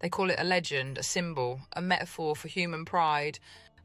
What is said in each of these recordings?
They call it a legend, a symbol, a metaphor for human pride.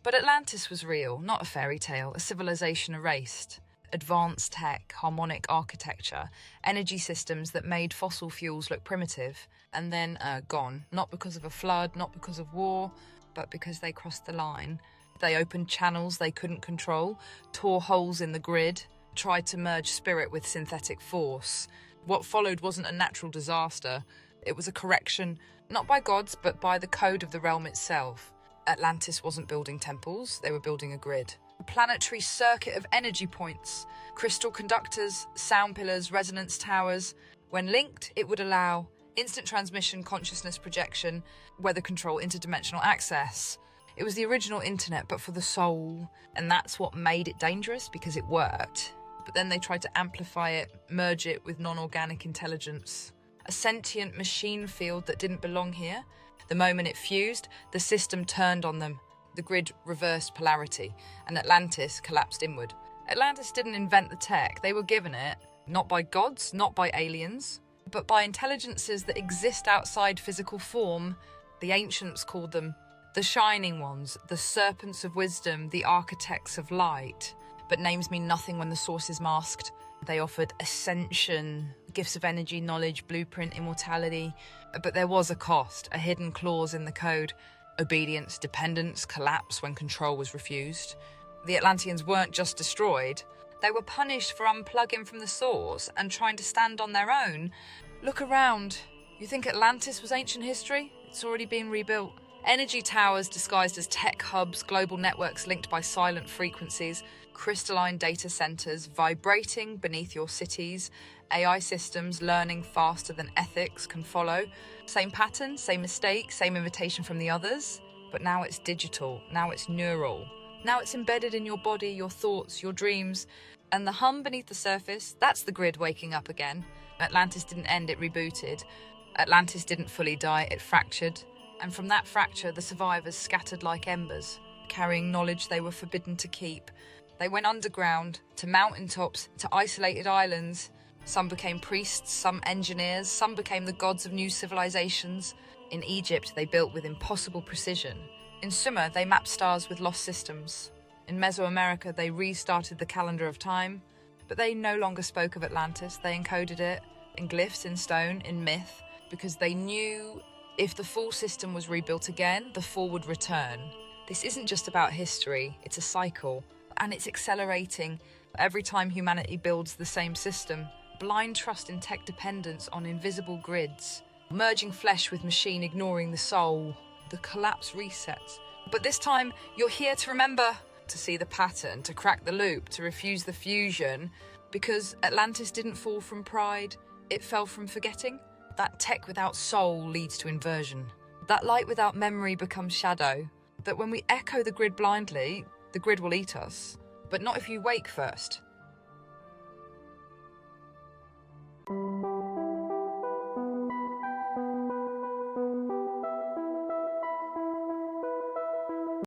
But Atlantis was real, not a fairy tale, a civilization erased. Advanced tech, harmonic architecture, energy systems that made fossil fuels look primitive, and then gone. Not because of a flood, not because of war, but because they crossed the line. They opened channels they couldn't control, tore holes in the grid, tried to merge spirit with synthetic force. What followed wasn't a natural disaster. It was a correction, not by gods, but by the code of the realm itself. Atlantis wasn't building temples, they were building a grid. A planetary circuit of energy points, crystal conductors, sound pillars, resonance towers. When linked, it would allow instant transmission, consciousness projection, weather control, interdimensional access. It was the original internet, but for the soul. And that's what made it dangerous, because it worked. But then they tried to amplify it, merge it with non-organic intelligence. A sentient machine field that didn't belong here. The moment it fused, the system turned on them. The grid reversed polarity, and Atlantis collapsed inward. Atlantis didn't invent the tech, they were given it, not by gods, not by aliens, but by intelligences that exist outside physical form. The ancients called them the Shining Ones, the Serpents of Wisdom, the Architects of Light. But names mean nothing when the source is masked. They offered ascension, gifts of energy, knowledge, blueprint, immortality. But there was a cost, a hidden clause in the code. Obedience, dependence, collapse when control was refused. The Atlanteans weren't just destroyed. They were punished for unplugging from the source and trying to stand on their own. Look around. You think Atlantis was ancient history? It's already been rebuilt. Energy towers disguised as tech hubs, global networks linked by silent frequencies, crystalline data centers vibrating beneath your cities, AI systems learning faster than ethics can follow. Same pattern, same mistake, same invitation from the others. But now it's digital, now it's neural. Now it's embedded in your body, your thoughts, your dreams. And the hum beneath the surface, that's the grid waking up again. Atlantis didn't end, it rebooted. Atlantis didn't fully die, it fractured. And from that fracture, the survivors scattered like embers, carrying knowledge they were forbidden to keep. They went underground, to mountaintops, to isolated islands. Some became priests, some engineers, some became the gods of new civilizations. In Egypt, they built with impossible precision. In Sumer, they mapped stars with lost systems. In Mesoamerica, they restarted the calendar of time. But they no longer spoke of Atlantis. They encoded it in glyphs, in stone, in myth, because they knew if the full system was rebuilt again, the fall would return. This isn't just about history, it's a cycle. And it's accelerating every time humanity builds the same system. Blind trust in tech dependence on invisible grids. Merging flesh with machine, ignoring the soul. The collapse resets. But this time, you're here to remember, to see the pattern, to crack the loop, to refuse the fusion. Because Atlantis didn't fall from pride, it fell from forgetting. That tech without soul leads to inversion. That light without memory becomes shadow. That when we echo the grid blindly, the grid will eat us. But not if you wake first.